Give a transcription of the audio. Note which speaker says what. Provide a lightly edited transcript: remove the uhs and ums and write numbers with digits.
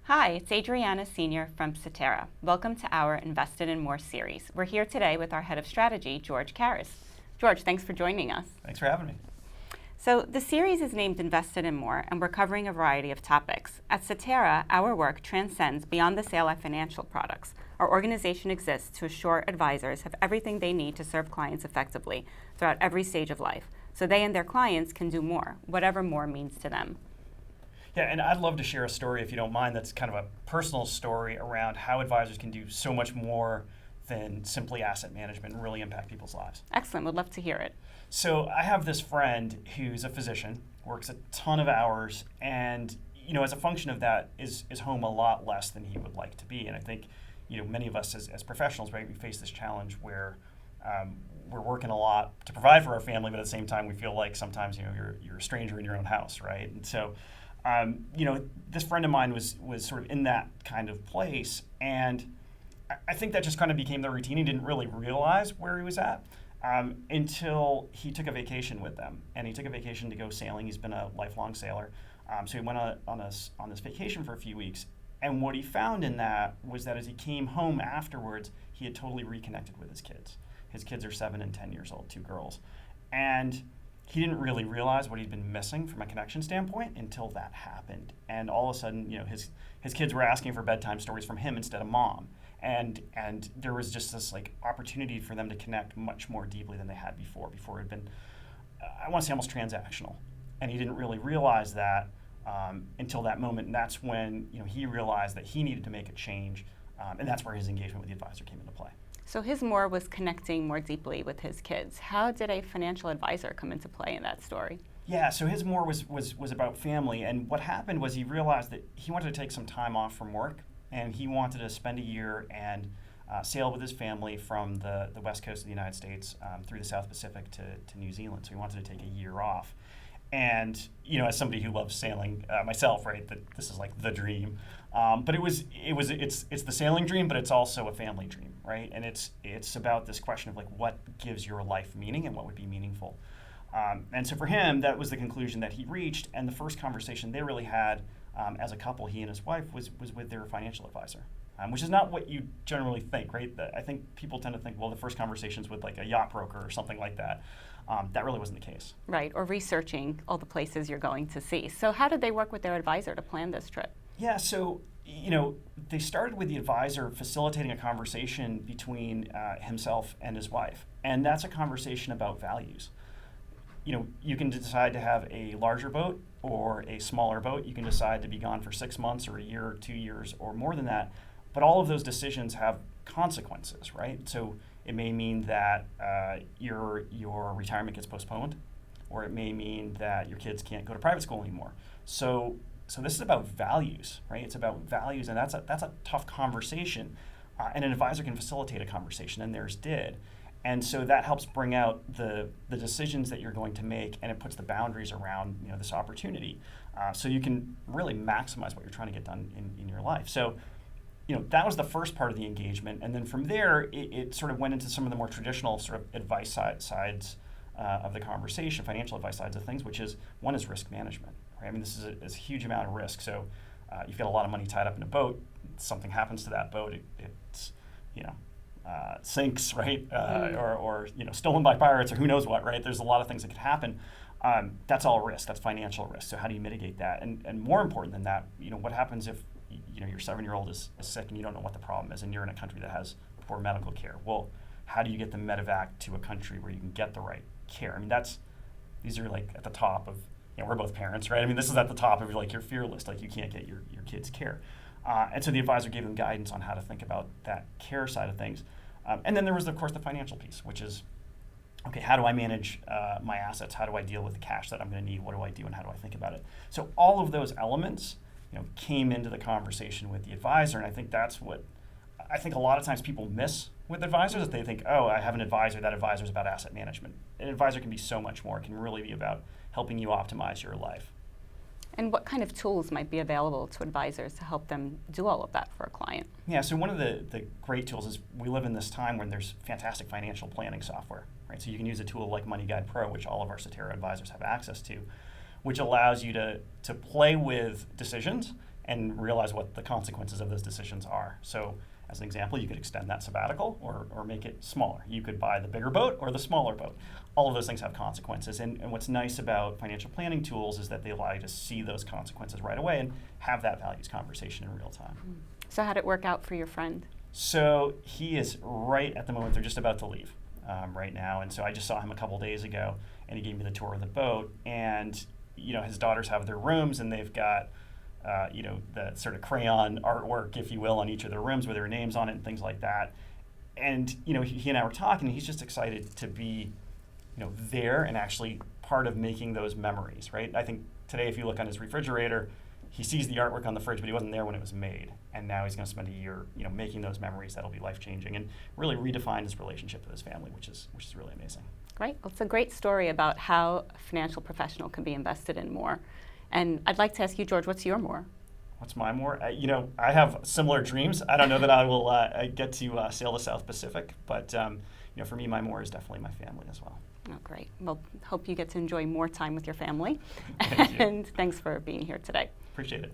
Speaker 1: Hi, it's Adriana Senior from Cetera. Welcome to our Invested in More series. We're here today with our head of strategy, George Karris. George, thanks for joining us.
Speaker 2: Thanks for having me.
Speaker 1: So the series is named Invested in More, and we're covering a variety of topics. At Cetera, our work transcends beyond the sale of financial products. Our organization exists to assure advisors have everything they need to serve clients effectively throughout every stage of life, so they and their clients can do more, whatever more means to them.
Speaker 2: Yeah, and I'd love to share a story, if you don't mind, that's kind of a personal story around how advisors can do so much more than simply asset management and really impact people's lives.
Speaker 1: Excellent, would love to hear it.
Speaker 2: So I have this friend who's a physician, works a ton of hours, and as a function of that, is home a lot less than he would like to be. And I think many of us as professionals, right, we face this challenge where we're working a lot to provide for our family, but at the same time we feel like sometimes you're a stranger in your own house, right? And so this friend of mine was sort of in that kind of place, and I think that just kind of became the routine. He didn't really realize where he was at until he took a vacation with them, and he took a vacation to go sailing. He's been a lifelong sailor, so he went on this vacation for a few weeks, and what he found in that was that as he came home afterwards, he had totally reconnected with his kids. His kids are 7 and 10 years old, 2 girls, and he didn't really realize what he'd been missing from a connection standpoint until that happened. And all of a sudden, his kids were asking for bedtime stories from him instead of mom. And there was just this opportunity for them to connect much more deeply than they had before. Before it had been, I want to say, almost transactional. And he didn't really realize that until that moment. And that's when he realized that he needed to make a change. And that's where his engagement with the advisor came into play.
Speaker 1: So his more was connecting more deeply with his kids. How did a financial advisor come into play in that story?
Speaker 2: Yeah, so his more was about family, and what happened was he realized that he wanted to take some time off from work, and he wanted to spend a year and sail with his family from the west coast of the United States through the South Pacific to New Zealand. So he wanted to take a year off. And as somebody who loves sailing myself, right, that this is like the dream. But it's the sailing dream, but it's also a family dream, right? And it's about this question of what gives your life meaning and what would be meaningful. And so for him, that was the conclusion that he reached. And the first conversation they really had as a couple, he and his wife, was with their financial advisor, which is not what you generally think, right? I think people tend to think, well, the first conversation's with a yacht broker or something like that. That really wasn't the case.
Speaker 1: Right, or researching all the places you're going to see. So how did they work with their advisor to plan this trip?
Speaker 2: Yeah, so they started with the advisor facilitating a conversation between himself and his wife, and that's a conversation about values. You can decide to have a larger boat or a smaller boat. You can decide to be gone for 6 months or a year or 2 years or more than that, but all of those decisions have consequences, right? So it may mean that your retirement gets postponed, or it may mean that your kids can't go to private school anymore. So this is about values, right? It's about values, and that's a tough conversation, and an advisor can facilitate a conversation, and theirs did. And so that helps bring out the decisions that you're going to make, and it puts the boundaries around this opportunity, so you can really maximize what you're trying to get done in your life. So that was the first part of the engagement, and then from there it sort of went into some of the more traditional sort of advice sides of the conversation, financial advice sides of things, which is one is risk management. Right? I mean, this is a huge amount of risk. So you've got a lot of money tied up in a boat. Something happens to that boat, it's sinks, right? Or stolen by pirates, or who knows what, right? There's a lot of things that could happen. That's all risk. That's financial risk. So how do you mitigate that? And more important than that, what happens if your 7-year-old is sick and you don't know what the problem is, and you're in a country that has poor medical care? Well, how do you get the medevac to a country where you can get the right care? I mean, these are at the top of, we're both parents, right? I mean, this is at the top of your fear list. You can't get your kids care. And so the advisor gave them guidance on how to think about that care side of things. And then there was, of course, the financial piece, which is, okay, how do I manage my assets? How do I deal with the cash that I'm going to need? What do I do, and how do I think about it? So all of those elements, came into the conversation with the advisor, and I think that's what a lot of times people miss with advisors, is they think, oh, I have an advisor. That advisor is about asset management. An advisor can be so much more. It can really be about helping you optimize your life.
Speaker 1: And what kind of tools might be available to advisors to help them do all of that for a client?
Speaker 2: Yeah, so one of the great tools is we live in this time when there's fantastic financial planning software, right? So you can use a tool like Money Guide Pro, which all of our Cetera advisors have access to, which allows you to play with decisions and realize what the consequences of those decisions are. So as an example, you could extend that sabbatical or make it smaller. You could buy the bigger boat or the smaller boat. All of those things have consequences. And what's nice about financial planning tools is that they allow you to see those consequences right away and have that values conversation in real time.
Speaker 1: So how did it work out for your friend?
Speaker 2: So he is right at the moment, they're just about to leave right now. And so I just saw him a couple days ago, and he gave me the tour of the boat. And his daughters have their rooms, and they've got the sort of crayon artwork, if you will, on each of their rooms with their names on it and things like that. And he and I were talking, and he's just excited to be there and actually part of making those memories, right? I think today, if you look on his refrigerator, he sees the artwork on the fridge, but he wasn't there when it was made. And now he's going to spend a year, making those memories that'll be life-changing and really redefine his relationship with his family, which is really amazing.
Speaker 1: Great. Well, it's a great story about how a financial professional can be invested in more. And I'd like to ask you, George, what's your more?
Speaker 2: What's my more? I have similar dreams. I don't know that I will get to sail the South Pacific, but for me, my more is definitely my family as well.
Speaker 1: Oh, great. Well, hope you get to enjoy more time with your family.
Speaker 2: Thank you.
Speaker 1: And thanks for being here today.
Speaker 2: Appreciate it.